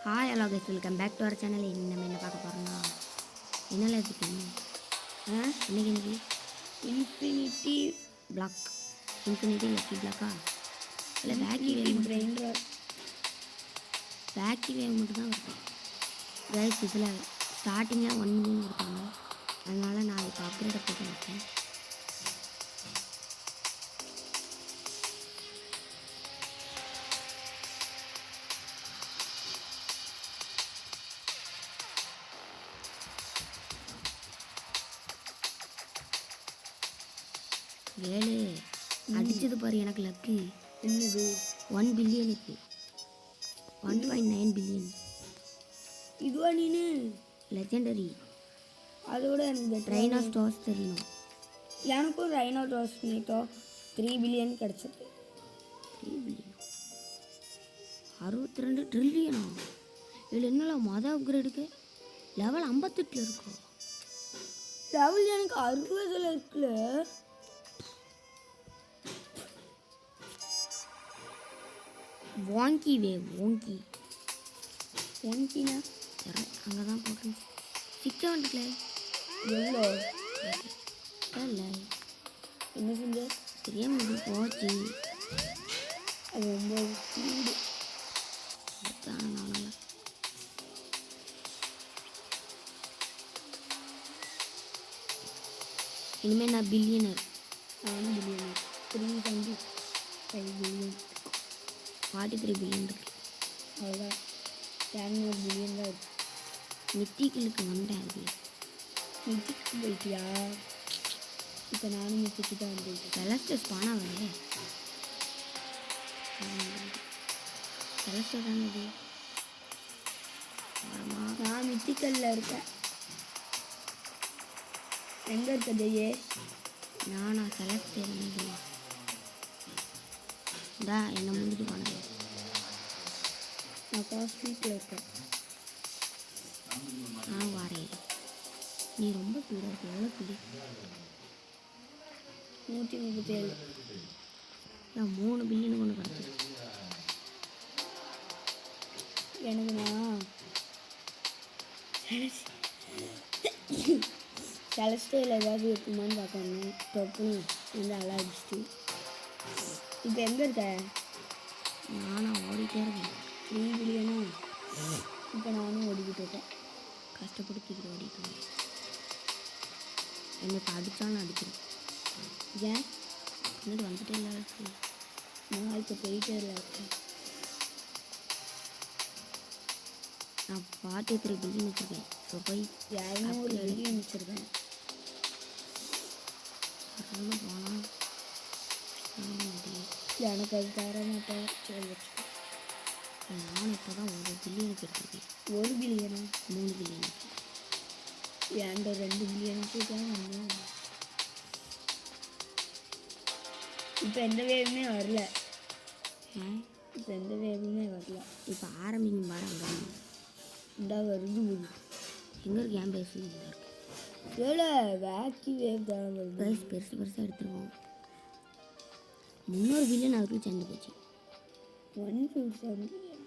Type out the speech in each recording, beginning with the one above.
Hi hello guys, welcome back to our channel. நம்ம என்ன பார்க்க போகிறோம்னா, என்னெல்லாம் எடுத்துக்கீங்க இன்னைக்கு இன்ஃபினிட்டி பிளாக், இன்ஃபினிட்டி லக்கி பிளாக்கா இல்லை baggy wave brain baggy wave மட்டும்தான் இருக்கும் கைஸ். இதில் ஸ்டார்டிங்கில் 1 மில்லியன் கொடுத்தாங்க, அதனால் நான் இப்போ அப்கிரேடை போட்டு வைப்பேன். ஏழு அடிச்சது பாரு, எனக்கு லக்கு. என்னது 1 பில்லியனுக்கு 1.9 பில்லியன். இதுவா நீனு லெஜெண்டரி. அதோட எனக்கு ரைனோ ஸ்டார்ஸ் தெரியணும். எனக்கும் ரைனோ ஸ்டார்ஸ் நேத்தோ 3 பில்லியன் கிடச்சிது. 3 பில்லியன் 62 ட்ரில்லியனா? இதில் என்னெல்லாம் மொதல் அப்கிரேடுக்கு லெவல் 58 இருக்கும். லெவல் எனக்கு 60 இருக்குல்ல. வாங்கி வேவ் வாங்கினா அங்கே தான் போட்டேன். 6 எவ்வளோ இல்லை என்ன செஞ்ச தெரியாமல் போச்சு. அது ரொம்ப ஸ்பீடு. இனிமேல் நான் பில்லியனர். நானும் பில்லியனர். 325 பில்லியன் 43 பில்லியன் இருக்கு. அவ்வளோதான். 200 பில்லியன் தான் இருக்கு. மித்திகளுக்கு வந்தேன். அது மித்திக்கு போயிட்டியா? இப்போ நானும் மித்திக்கு தான் வந்துருக்கேன். செலஸ்டஸ் பானாவே செலஸ்டஸ் தானே இது. நான் மித்திக்கல்ல இருக்கேன். எங்கே இருக்கதையே? நானா செலக்ட் இந்தா என்ன முடிஞ்சு போனது. நான் காஸ்ட்லிக்கில் இருக்கேன். நான் வரேன். நீ ரொம்ப ஸ்பீடாக இருக்கு. எவ்வளோ ஸ்பீடு? 137. நான் 3 பில்லியனு கொண்டு கிடச்சி. எனக்கு நான் செலஸ்டேயில் ஏதாவது இருக்குமான்னு பார்க்கணும். டொப்புன்னு வந்து நல்லா அடிச்சுட்டு. இப்போ எங்கே இருக்க? நானும் ஓடிட்டே இருக்கேன். 3 பில்லியனா? இப்போ நானும் ஓடிக்கிட்டு இருக்கேன். கஷ்டப்படுத்திக்கிட்டு ஓடிட்டு இருக்கேன். என்னை இப்போ அடித்தாலும் அடிக்கிறேன். ஏன் பின்னாடி வந்துட்டே இல்லை. நான் இப்போ போயிட்டே இல்லை இருக்கேன். நான் 43 பில்லியன் வச்சுருக்கேன். ஸோ போய் 200 பில்லியன் வச்சுருக்கேன். போனால் எனக்கு அது தர மாட்டேன். சரி வச்சுக்கோ. நான் இப்போ தான் 1 பில்லியனுக்கு எடுத்துருக்கேன். 1 பில்லியனா? 3 பில்லியனுக்கு. என்கிட்ட 2 பில்லியனுக்கு தான் வந்தேன். இப்போ எந்த வேவுமே வரல. இப்போ எந்த வேவுமே வரல. இப்போ ஆரம்பிக்கும் பாரு. அங்கே இந்த வருது போது. எங்கே இருக்கு? என் பேசு இருக்கு. ஏழை வேக்கி வேவ் தான் வருது. பெருசு பெருசாக எடுத்துருவோம். 300 பில்லியன் அவருக்கு சேர்ந்து போச்சு. 157 பில்லியன்.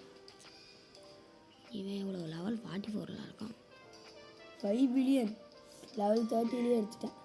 இவன் இவ்வளோ லெவல் 44 இருக்கான். 5 பில்லியன் லெவல் 30லேயே எடுத்துட்டேன்.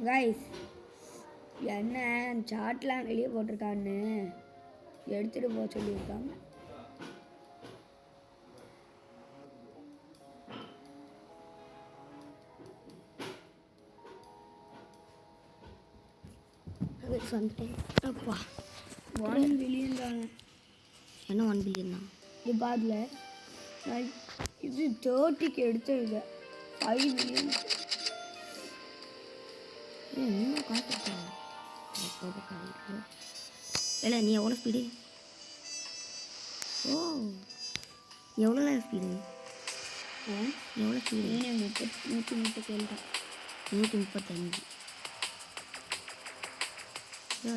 கைஸ், என்ன சாட்லாம் வெளியே போட்டிருக்கான்னு எடுத்துகிட்டு போக சொல்லியிருக்காங்க. அப்பா 1 பில்லியன் தானே? என்ன 1 பில்லியன் தான்? இது பாதில் நான் இது 30க்கு எடுத்தது 5 பில்லியன். இன்னும் காசு இல்லை. நீ எவ்வளோ ஸ்பீடு? ஓ எவ்வளோ ஸ்பீடு? எவ்வளோ ஸ்பீடு? 137 தான். 135.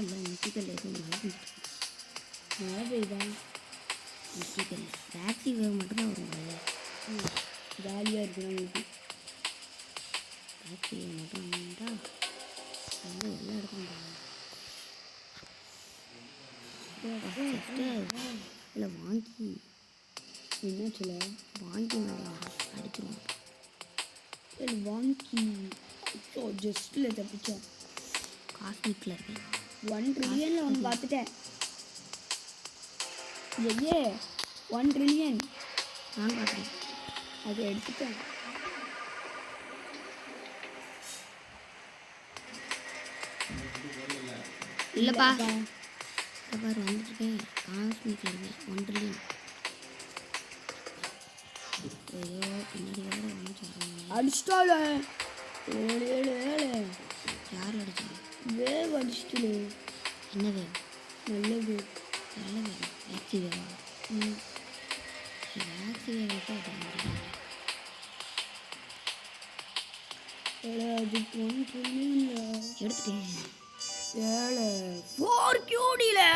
இல்லை நித்திக்கல் எதுவும் மழை பெய்யுதா? நித்திக்கல் டாக்ஸி வேக மட்டும்தான் வரும். ஜாலியாக இருக்கு நம்மளுக்கு. டாக்ஸி வேக மட்டும் வந்தால் வந்து எல்லா இடத்துக்கும் போகலாம். இல்லை வாங்கி என்னாச்சுல வாங்கி அடிச்சிருவோம். வாங்கி ஜஸ்ட்டில் தப்பிச்சோம். காஸ்மிக்கில் இருக்கேன். 1 ட்ரில்லியனில் ஒன்று பார்த்துட்டேன். ஐயே 1 ட்ரில்லியன் நான் பார்க்குறேன். அதை எடுத்துட்டேன். இல்லைப்பா பாரு வந்துட்டுருக்கேன். காஸ்மிக்கில் இருக்கேன். 1 ட்ரில்லியன். ஐயோ பின்னாடி வேறு ஒன்றும் சொல்கிறாங்க. அடிச்சிட்டால 7 யார் அடிச்சாங்க? வேவ் அடிச்சிட்டு. என்ன வேவ்? நல்ல வேவ். நல்ல வேவ். டாக்ஸி வேவா? டாக்ஸி வேவை தான் அது 1 ட்ரில்லியன் எடுத்துட்டேன். 4 கியூடியில்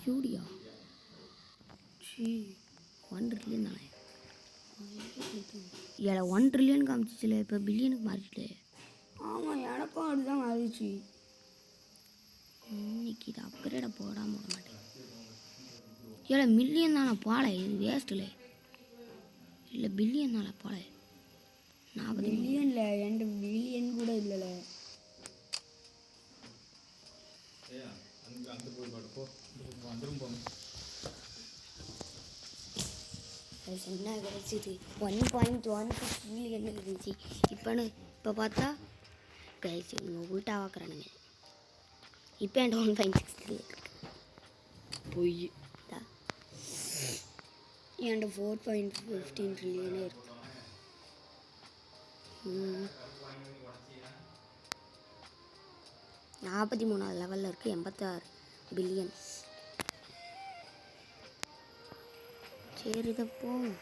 கியூடியா? 1 ட்ரில்லியன் தானே? 1 ட்ரில்லியன் காமிச்சிச்சுல, இப்போ பில்லியனுக்கு மாறிட்டு. ஆமாம் எனக்கும் அதுதான் மாறிச்சு. இன்னைக்கு இது அப்கிரேடை போடாமல் விட மாட்டேன். மில்லியன் தானே போல, இது வேஸ்ட்டில். இல்லை பில்லியன் தானே போல. 40 பில்லியனில் என்கிட்ட பில்லியன் கூட இல்லைல்ல. அது சொன்னால் கிடச்சிது. 1.16 பில்லியன் இருந்துச்சு. இப்போ பார்த்தா கழிச்சு உங்கள் உள்ட்டா வாக்குறானுங்க. இப்போ என்கிட்ட 1.63 பொய். என்கிட்ட 4.15 ட்ரில்லியனே இருக்கு. 43வது லெவலில் இருக்குது. 86 பில்லியன். சரி இதை போகும்.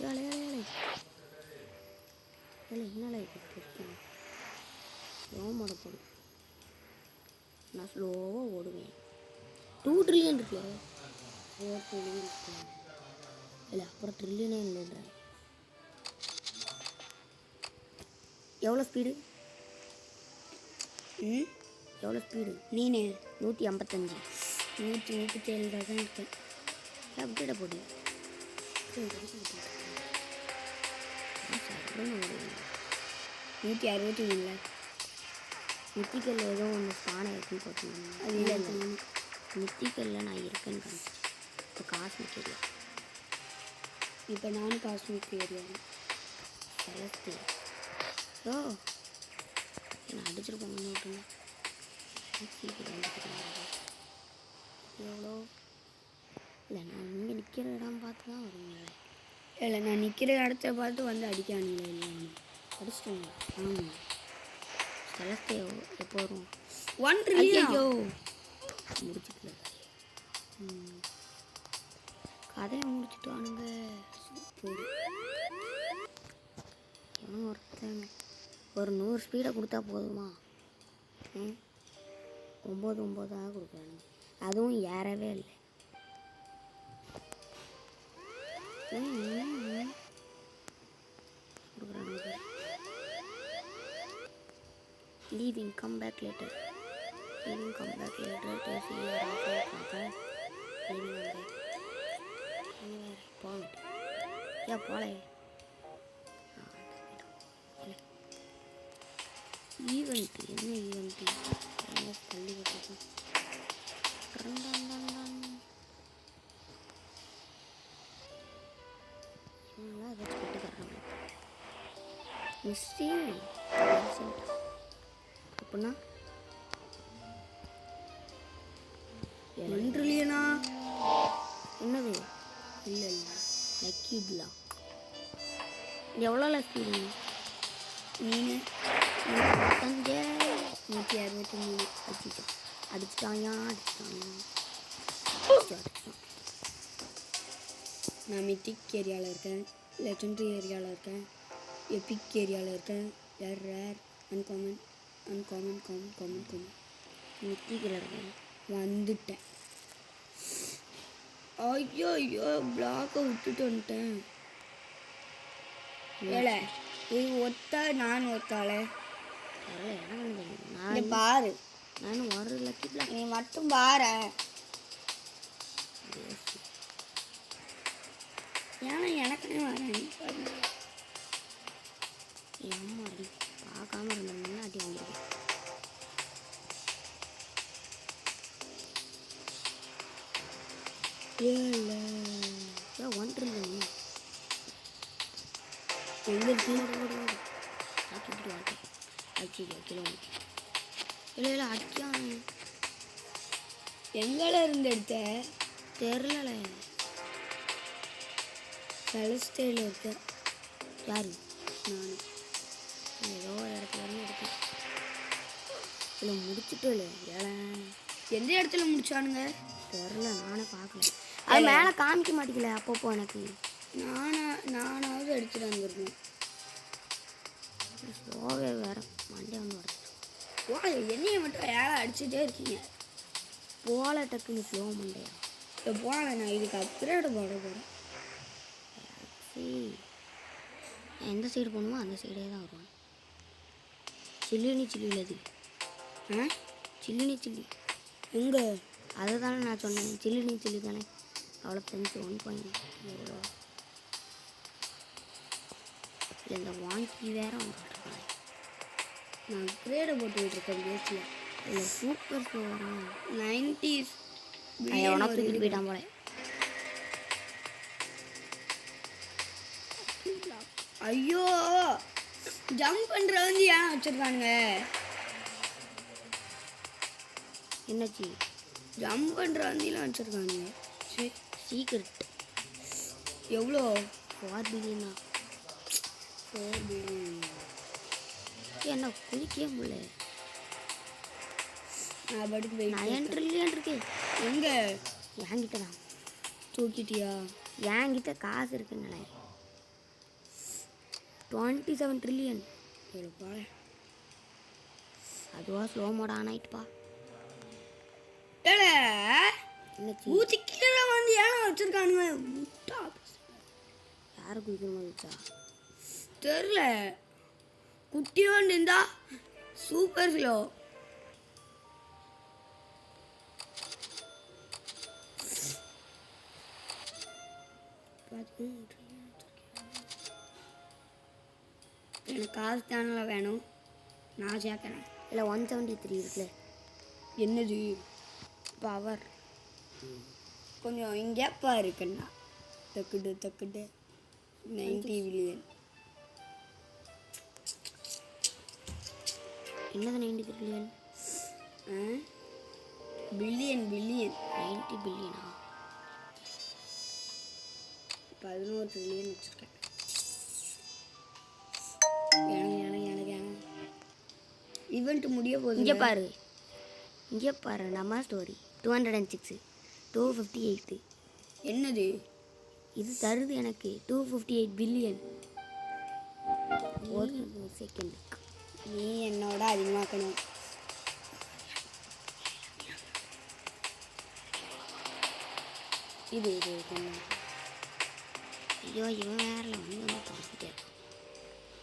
ஏழை என்னடா இப்போ ஸ்லோ மோட போடும். நான் ஸ்லோவாக ஓடுவேன். 2 ட்ரில்லியன் இருக்குல்ல, 4 ட்ரில்லியன் இருக்கு. இல்லை அப்புறம் ட்ரில்லியனே இல்லைன்ற. எவ்வளோ ஸ்பீடு? எவ்வளோ ஸ்பீடு? நீனே 155. 137 தான் இருக்கேன். அப்டேட்டை போடு. 161. நித்திக்கல்ல ஏதோ ஒன்று ஸ்பானை இருக்குன்னு போட்டுருந்தாங்க. அது இல்லை நித்திக்கல்ல நான் இருக்கேன்னு காமிச்சு. இப்போ காஸ்மிக் ஏரியா. இப்போ நானும் காஸ்மிக் ஏரியா. செலஸ்டி ஓ நான் அடிச்சிருப்போங்கன்னு விட்டுருங்க. எவ்வளோ? இல்லை நான் இங்கே நிற்கிற இடம் பார்த்து தான் வருவீங்களே. இல்லை நான் நிற்கிற இடத்த பார்த்து வந்து அடிக்கானுங்களே. இல்லை அடிச்சிட்டோங்க. ஆமாம் செலஸ்டி எப்போ வரும்? 1 ட்ரில்லியன் முடிச்சுக்கல. கதையை முடிச்சுட்டானுங்க. சூப்பர். எவனும் ஒருத்தன் ஒரு 100 ஸ்பீடை கொடுத்தா போதுமா? 9 கொடுக்குறாங்க. அதுவும் ஏறவே இல்லை. கொடுக்குறாங்க. Leaving come back later. Leaving come back later. போகல ஏன் போல ஈவெண்ட்டு. என்ன ஈவெண்ட்டு? தள்ளி விட்டு ஏதாச்சும் கட்டு தர்றாங்க. மிஸ்டி அப்படின்னா 1 ட்ரில்லியனா? என்னது? இல்லை லக்கி பிளாக். எவ்வளோ ஸ்பீடு? நீனு 163. அடிச்சிட்டான். நான் மித்திக் ஏரியாவில் இருக்கேன், லெஜெண்டரி ஏரியாவில் இருக்கேன், எபிக் ஏரியாவில் இருக்கேன், rare uncommon uncommon common common common மித்திக்கில் இருக்கேன். வந்துட்டேன். ஐயோ ஐயோ பிளாக்கை விட்டுட்டு வந்துட்டேன். ஏலே இது ஒத்தா நான் ஒத்தாளே தெரியல, எனக்கு ஒண்ணும் தெரியும். இங்க நான் பாரு, நானும் ஒரு லக்கி பிளாக். நீ மட்டும் பாரு. ஏன்னா எனக்குன்னே வரேன். அம்மா அடி பார்க்காம இருந்தோம்னா அடி வாங்கிடுவேன். ஏல ஏன் ஒன்றில்லை எங்க இருக்கு? ஆக்கிட்டு வாட்டேன் அடிச்சு கிலோ இல்லை இல்லை அடிக்கான். எங்கள இருந்து எடுத்த? தெரிலல. செலஸ்டேல இருக்க. யாரு? நான் ஏதோ ஒரு இடத்துல இருந்து எடுத்தேன். இல்லை முடிச்சுட்டு இல்லை ஏழை எந்த இடத்துல முடிச்சானுங்க தெரில, நானே பார்க்கல. அது மேலே காமிக்க மாட்டேங்கல அப்பப்போ எனக்கு. நானாவது எடுத்துட்டு வந்திருக்கேன். ஸ்லோவே வேறு மண்டே வந்து உடச்சிட்டோம். வா என்னையை மட்டும் ஏழை அடிச்சுட்டே இருக்கீங்க. போல டக்குன்னு ஸ்லோ மண்டையா. இப்போ போகல, நான் இதுக்கு அப்கிரேடு போட போகிறேன். சரி எந்த சைடு போகணுமோ அந்த சைடே தான் வருவான். சில்லினி சில்லியில் அது சில்லினி சில்லி எங்கே? அதை தானே நான் சொன்னேன், சில்லினி சில்லி தானே. அவ்வளோ தெரிஞ்சு 1.0 இந்த வாங்கி வேற வந்துட்டுருக்காங்க. நான் அப்கிரேடை போட்டுக்கிட்டு இருக்கேன் பேச்சில். இல்லை சூப்பர் ஸ்லோ வரும். 90s உனக்கு தூக்கிட்டு போயிட்டான் போல. ஐயோ ஜம்ப் பண்ணுற வந்து ஏன் வச்சுருக்கானுங்க? என்னாச்சு? ஜம்ப் பண்ணுற வந்திலாம் வச்சுருக்கானுங்க. சரி சீக்ரெட் எவ்வளோ? 4 பில்லியன் தான். 4 பில்லியன். என்ன குளிக்கவே முடியல. நான் படுத்து போய் 9 ட்ரில்லியன் இருக்கு. எங்கே? என்கிட்ட தான். தூக்கிட்டியா? என்கிட்ட காசு இருக்குன்னு 27 ட்ரில்லியன். எவ்வளோப்பா? அதுவா ஸ்லோ மோட் ஆன் ஆயிட்டுப்பா. ஏல என்னாச்சு? ஊற்றி கீழே வந்து ஏன் வச்சுருக்கானுங்க? முட்டா யாரை குளிக்கிற மாதிரி வச்சா தெரில. குட்டியோண்டு இருந்தா சூப்பர் ஸ்லோ. எனக்கு காசு தானே வேணும், நான் சேர்க்குறேன். இல்லை 173 இருக்குல்ல. என்னது? பவர் கொஞ்சம் இங்கே பாருக்கண்ணா. தக்குடு 90 பில்லியன். என்னது 90 ட்ரில்லியன்? பில்லியன் 90 பில்லியனா? 11 ட்ரில்லியன் வச்சுருக்கேன். எனக்கு ஈவெண்ட் முடிய போகுது. இங்கே பாரு நம்ம ஸ்டோரி 206 258. என்னது இது தருது எனக்கு 258 பில்லியன். ஒரு செகண்ட். நீ என்னோட அதிகமாக்கணும். இது ஐயோ இவன் வேறல வந்து பார்த்துட்டேன்.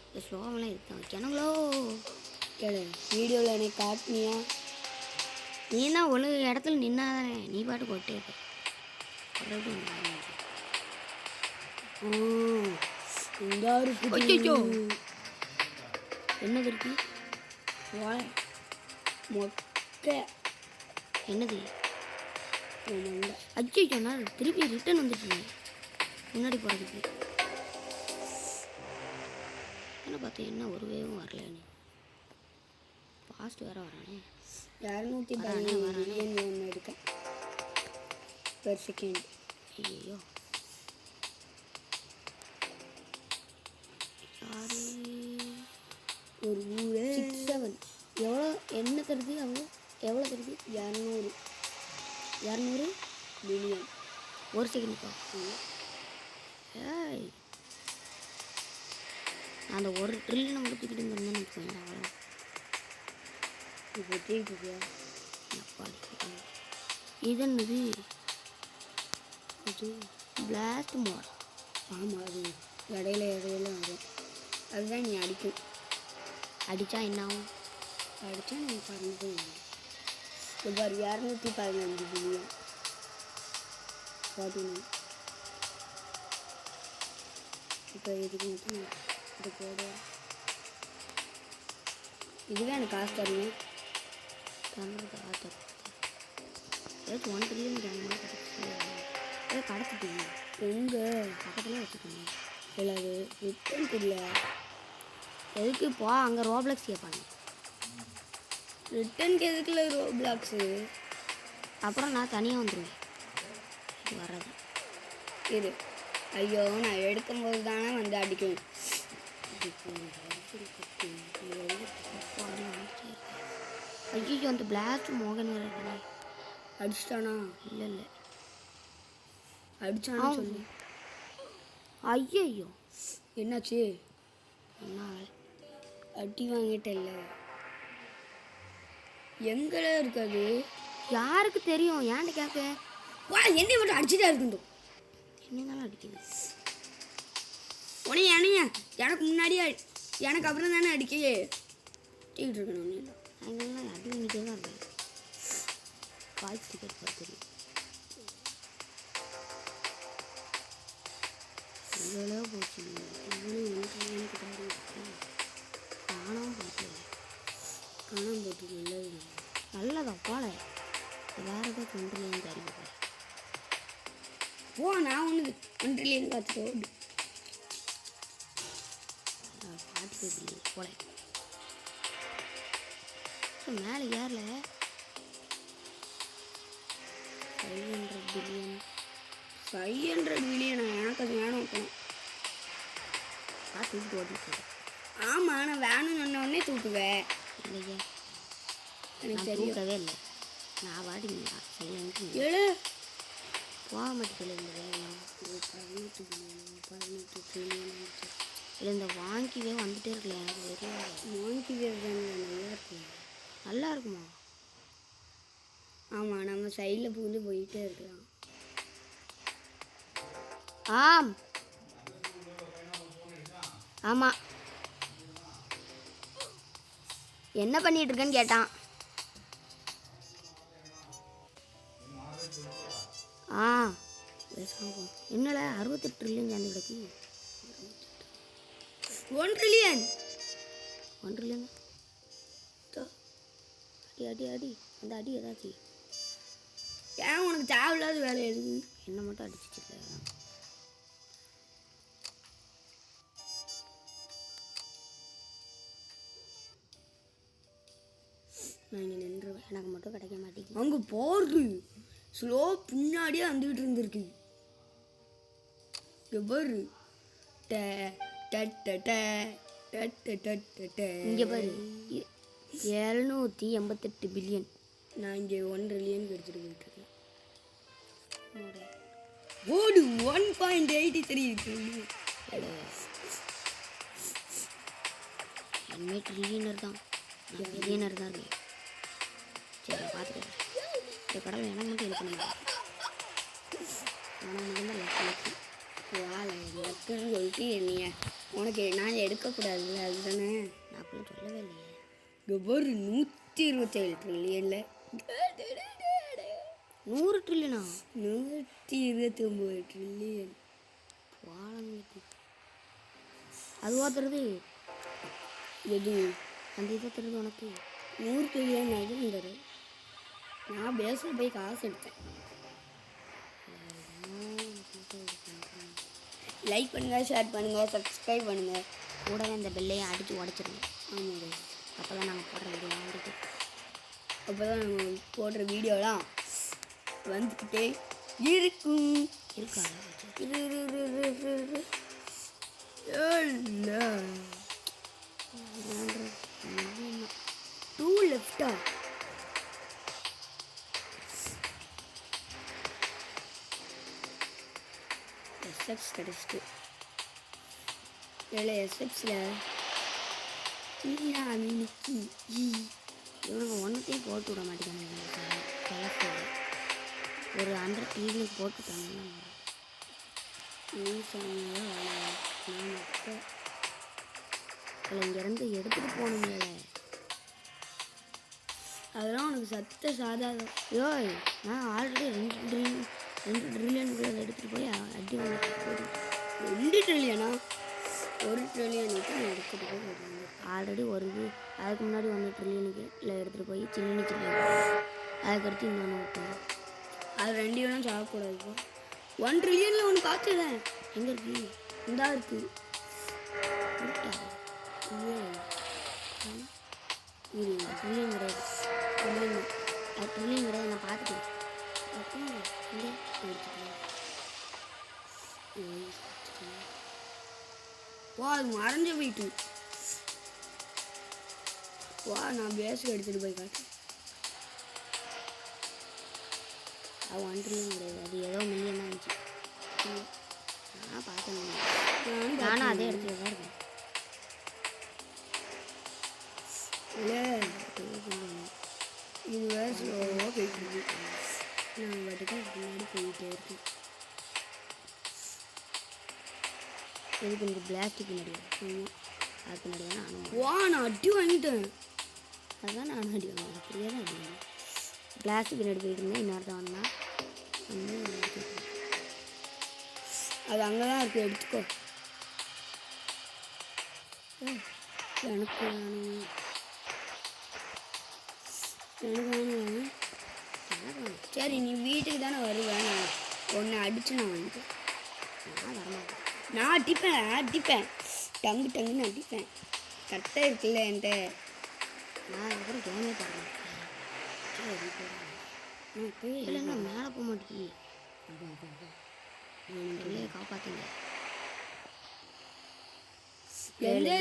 இந்த ஸ்லோவெல்லாம் இதுதான் வைக்கணுங்களோ. கேளு, வீடியோவில் என்னை காட்டினியா? நீ தான் ஒழுங்கு இடத்துல நின்னாதானே, நீ பாட்டு கொட்டே இருக்க. என்னது இருக்கு? மொக்க என்னது? அச்சோ சொன்னால் திருப்பி ரிட்டர்ன் வந்துட்டு முன்னாடி போகிறதுக்கு. என்ன பார்த்தேன், என்ன ஒரு வேவும் வரலன்னு. ஃபாஸ்ட் வேறு வரானே. 210 பில்லியன் ஒன்று எடுக்கேன் பெர் செகண்ட். ஐயோ யாரு? ஒரு ஊரே 67. எவ்வளோ என்ன தருது? அவங்க எவ்வளோ தருது? 200 200 பில்லியன். ஒரு செகண்டுக்கா? ஏய் நான் அந்த 1 ட்ரில்லியனை முடிச்சுக்கிட்டு இருந்தேன்னு வச்சுக்கோங்க அவ்வளோ. இப்போ தீர்த்துக்கியா அப்பாடி இது என்னது? இது பிளாஸ்ட் மோட். ஆமாம், அது இடையில வரும். அதுதான் நீ அடிக்கும். அடித்தா என்ன ஆகும்? அடித்தா நம்ம பறந்து இப்போ 215 பில்லியன் 49. இப்போ இதுக்கு மட்டும் இது போட இதுவே எனக்கு காசு தரணும். தந்துருக்கு ஆத்தர் ஏதாச்சும் 1 ட்ரில்லியன் கேட்கணும். கடத்திட்டீங்க எங்கே பக்கத்துலேயே வச்சுக்கோங்க. இல்லை அது ரிட்டர்ன் இல்லை. எதுக்கு இப்போ அங்கே ரோப்ளக்ஸ் கேட்பாங்க. ரிட்டர்னுக்கு எதுக்குள்ள ரோப்ளாக்ஸு? அப்புறம் நான் தனியாக வந்துடுவேன். இது வர்றது இது ஐயோ நான் எடுக்கும்போது தானே வந்து அடிக்கும். ஐயோ அந்த பிளாஸ்ட் மோகன் வேறு இருக்குண்ணே. அடிச்சிட்டானா? இல்லை இல்லை அடிச்சானா சொல்லி. ஐயோ என்னாச்சு? என்ன ஆகலை. அடி வாங்கிட்டல்ல. எங்கே இருக்காது? யாருக்கு தெரியும்? ஏன்ட்டு கேட்க? வா என்னை மட்டும் அடிச்சுட்டா இருக்கட்டும். என்னன்னாலும் அடிக்குது. உடனே என்னைய எனக்கு முன்னாடியே எனக்கு அப்புறம் தானே அடிக்கையே தூக்கிட்டு இருக்கணும். நீ அங்கெல்லாம் அடி வாங்கிட்டே தான் இருக்கேன். வாய்ஸ் டிக்கெட் பார்த்து இவ்வளோ போச்சு. காணாமல் போச்சு. காணாமல் போட்டு நல்லது. நல்லதா போல வேறு ஏதோ தொண்டிலேருந்து அறிவிப்பேன். போ நான் ஒன்று ஒன்றிலேருந்து பார்த்துட்டு பார்த்து போல மேலே ஏறல. 500 பில்லியன் 500 பில்லியனா? எனக்கு அது வேணும். வைக்கணும். பார்த்து ஓடிட்டு. ஆமாம் நான் வேணும்னு சொன்ன உடனே தூக்குவேன். இல்லையே எனக்கு நான் தூக்கவே இல்லை. நான் வாடிங்க சைலண்ட்டு ஏழு போக மாட்டேங்கல. இந்த வேகம் 18 பில்லியன் இல்லை இந்த வாங்கிவே வந்துட்டே இருக்கல. எனக்கு வெறும் வாங்கி தானே நல்லா இருக்கும். நல்லா இருக்குமா? ஆமாம் நம்ம சைடில் புகுந்து போயிட்டே இருக்கலாம். ஆம் ஆமாம் என்ன பண்ணிட்டு இருக்கேன்னு கேட்டான். ஆ என்னல 68 ட்ரில்லியன் சேர்ந்து கிடக்கு. 1 ட்ரில்லியன் 1 ட்ரில்லியன் அடி அடி அடி அந்த அடி ஏதாச்சும் ஏன் உனக்கு தேவையில்லாத வேலை எதுக்கு? என்ன மட்டும் அடிச்சிச்சுல. நான் இங்கே நின்றுவேன். எனக்கு மட்டும் கிடைக்க மாட்டேங்குது. அங்கே போடுது ஸ்லோ பின்னாடியே வந்துக்கிட்டு இருந்திருக்கு. பாரு இங்கே பாரு 788 பில்லியன். நான் இங்கே 1 ட்ரில்லியன் எடுத்துகிட்டு போயிட்டுருக்கேன். ஓடு 1.83 ட்ரில்லியன். இனிமேல் ட்ரில்லியனர் தான். பில்லியனர் தான் இருக்கு. சரி பார்த்துக்கிறேன். இந்த கடவுள் எனக்கு மட்டும் ஹெல்ப் பண்ணுங்க. எனக்கு மட்டும் தான் லக்கு லக்குன்னு சொல்லிட்டு நீ உனக்கு நான் எடுக்கக்கூடாதுல்ல அதுதானே. நான் அப்படிலாம் சொல்லவே இல்லையே. ஒரு 127 ட்ரில்லியனில் 100 ட்ரில்லியனா? 129 ட்ரில்லியன். வாழம் அதுவா தருது? எது அந்த இதை தருது உனக்கு? 100 ட்ரில்லியன் எதுவும் தரும். நான் பேஸில் போய் காசு எடுத்தேன். லைக் பண்ணுங்கள், ஷேர் பண்ணுங்கள், சப்ஸ்கிரைப் பண்ணுங்கள். கூடவே இந்த பெல்லையை அடித்து உடச்சிருங்க. ஆமாங்க. அப்போ தான் நாங்கள் போடுற வீடியோ வந்துட்டு அப்போ தான் நம்ம போடுற வீடியோலாம் வந்துக்கிட்டே இருக்கும். இருக்கா? டூ லெஃப்டா? எஸ்எக்ஸ் கிடச்சிட்டு இல்லை எஸ்எக்ஸில் இல்லை மினிக்கி இவனுங்க ஒன்றுத்தையும் போட்டு விட மாட்டேங்கிறாங்க. ஒரு 100 டிவிக்கு போட்டுட்டாங்க. நீ சொன்னீங்க நான் இப்போ இல்லை இங்கேருந்து எடுத்துகிட்டு போகணுங்கள. அதெல்லாம் உனக்கு சத்த சாதாரணம். யோய் நான் ஆல்ரெடி 2 ட்ரில்லியனுக்குள்ள எடுத்துகிட்டு போய் அடி வாங்கிட்டு போயிடுவேன். 2 ட்ரில்லியனா? 1 ட்ரில்லியனுக்கு நான் எடுத்துகிட்டு போய் வருவேன். ஆல்ரெடி ஒரு இது அதுக்கு முன்னாடி 1 ட்ரில்லியனுக்கு இல்லை எடுத்துகிட்டு போய் சின்ன அதுக்கடுத்து இன்னொன்று விட்டேன். அது 2 வேணும் சாப்பிடக்கூடாது. 1 ட்ரில்லியனில் ஒன்று காய்ச்சதேன். எங்கே இருக்கு? இந்தா இருக்குது. ட்ரில்லியன் கிடையாது. ட்ரில்லியன் கிடையாது. நான் பார்த்துட்டேன். இங்கே எடுத்துக்கலாம். வா அது மறைஞ்ச போயிட்டு. வா நான் பேஸுக்கு எடுத்துகிட்டு போய் காட்டு. அது 1 ட்ரில்லியன் கிடையாது. அது ஏதோ மில்லியன் தான் இருந்துச்சு. நான் பார்த்தேன். நானும் அதே இடத்துல தான் இருக்கேன். இல்லை இது வேறு ஸ்லோவாக போயிட்டுருக்கு. நான் பாட்டுக்கு முன்னாடி போயிட்டே இருக்கேன். எதுக்கு எனக்கு பிளாஸ்டிக் பின்னாடி? ஆமாம் அது பின்னாடி தான் நானும். வா நான் அடி வாங்கிட்டேன். அதுதான் நானும் அடி வாங்கினேன். அப்படியே தான் அடி வாங்கினேன். பிளாஸ்டிக் பின்னாடி போயிட்டு இருந்தேன். இன்னொருத்தன் வந்தான் வந்து அது அங்கே தான் இருக்குது. எடுத்துக்கோ. எனக்கு வேணும். சரி நீ வீட்டுக்கு தானே வருவேன். ஒன்று அடிச்சு நான் வந்துட்டேன். நான் வரமாட்டேன். நான் அடிப்பேன் டங்குன்னு அடிப்பேன். கரெக்டாக இருக்குல்ல என்கிட்ட. நான் அதுக்கப்புறம் கேமே தரேன். சரி போகிறேன். நான் போய் இல்லைன்னா மேலே போக மாட்டேங்கி. இல்லையே காப்பாற்றுங்க.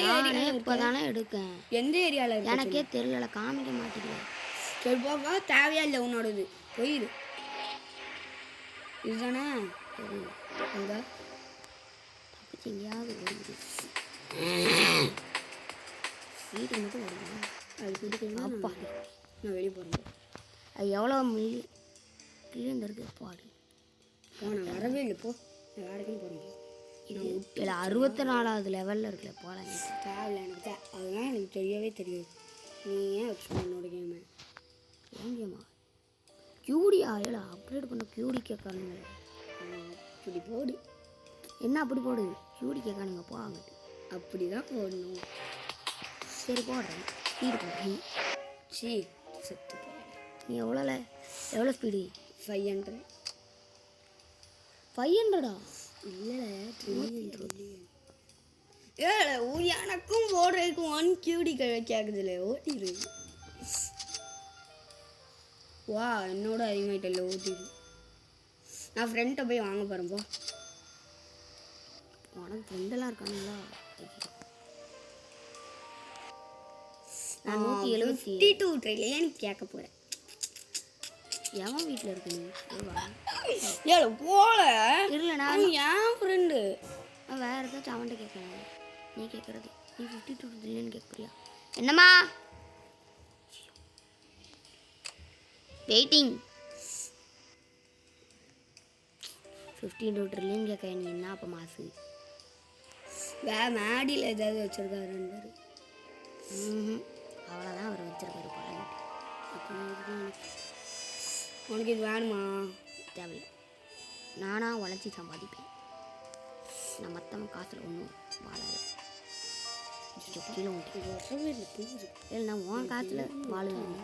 நானே இப்போ தானே எடுக்கேன். எந்த ஏரியாவில் இருக்கு? எனக்கே தெரியல. காமிக்க மாட்டேங்குது. சரி போப்பா, தேவையா இல்லை உன்னோடது. போயிரு. இதுதானே சரி அங்கே தப்பிச்சு எங்கேயாவது ஓடிடுது. வீட்டுக்கு மட்டும் ஓடுங்க. அது கொடுக்குறீங்க. அப்பா நான் வெளியே போகிறேன். அது எவ்வளோ மில்லியன் இருக்குது பாடு. நான் வரவே இல்லை. போ நான் வேலைக்கும் போகிறேன். இது இல்லை 64வது லெவலில் இருக்குல்ல. போகலாம். தேவையில்லை எனக்கு. அதெல்லாம் எனக்கு தெரியவே தெரியாது. நீ ஏன் வச்சுக்கோ என்னோட கேமை? ஏங்கேம்மா க்யூடியா? இல்லை அப்கிரேட் பண்ண க்யூடி கேட்கானுங்க. அப்படி போடு. என்ன அப்படி போடு? க்யூடி கேட்கானுங்க. போவாங்கிட்டு அப்படி தான் போடணும். சரி போடுறேன். ஸ்பீடு போடுறேன். சி செத்து போ. நீ எவ்வளோ ஸ்பீடு? 500. 500? இல்லை எனக்கும் ஓடுறதுக்கு 1 QD கேட்குதுல்ல. ஓட்டிடு. வா என்னோட அதிகமாயிட்டல. ஓட்டிடு. நான் ஃப்ரெண்ட்டை போய் வாங்க போகிறேன். போ. உனக்கு ஃப்ரெண்டெல்லாம் இருக்கானுங்களா? நான் 172 ட்ரில்லியன் கேட்க போகிறேன். எவன் வீட்டில் இருக்கு? நீ ஏழு போல இல்லை. நான் என் ஃப்ரெண்டு. வேறு ஏதாச்சும் அவன்கிட்ட கேட்கலாம். நீ கேட்குறது நீ 52 ட்ரில்லியன் கேட்குறியா? என்னம்மா வெயிட்டிங். 52 ட்ரில்லியன் கேட்க நீ என்ன அப்போ மாசு? மேடியில் ஏதாவது வச்சுருக்காருன்னு பாரு. அவ்வளோதான் அவர் வச்சிருக்காரு பழகிட்டு. உனக்கு இது வேணுமா? தேவையில்லை. நானாக உழைச்சி சம்பாதிப்பேன். நான் மற்றவங்க காசில் ஒன்றும் வாழாது. கீழே உண்டு இல்லை. நான் உன் காசில் வாழுவேன்.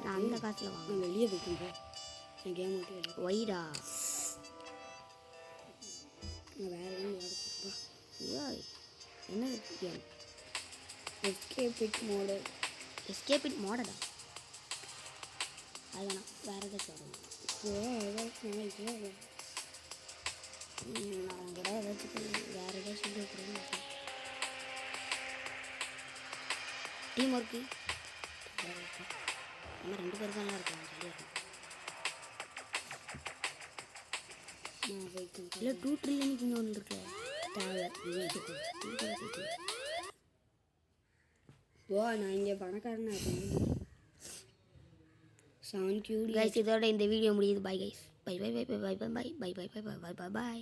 நான் அந்த காசில் வாங்க. வெளியே வைக்கும். நான் கேம் மட்டும் ஒய்டா. நான் வேறு எதுவும் ஐயோ என்ன கேம்? எஸ்கேபிட் மோடு. எஸ்கேபிட் மோடடா. அது வேணாம். வேறு ஏதாச்சும் வரும். நான் கூட ஏதாச்சும் வேறு ஏதாச்சும் டீம் ஒர்க்கு நம்ம 2 பேர் தான் இருக்கோம். ஜாலியாக இருக்கும். நான் வெயிட் பண்ணுறேன். இல்லை 2 ட்ரில்லியனுக்கு இங்கே ஒன்று இருக்குல்ல. தேவை ஓ நான் இங்கே பணக்காரனா இருக்கேன். 7 QD கைஸ் இதோட இந்த வீடியோ முடியுது. Bye guys. Bye bye bye bye bye bye bye bye bye bye bye bye by.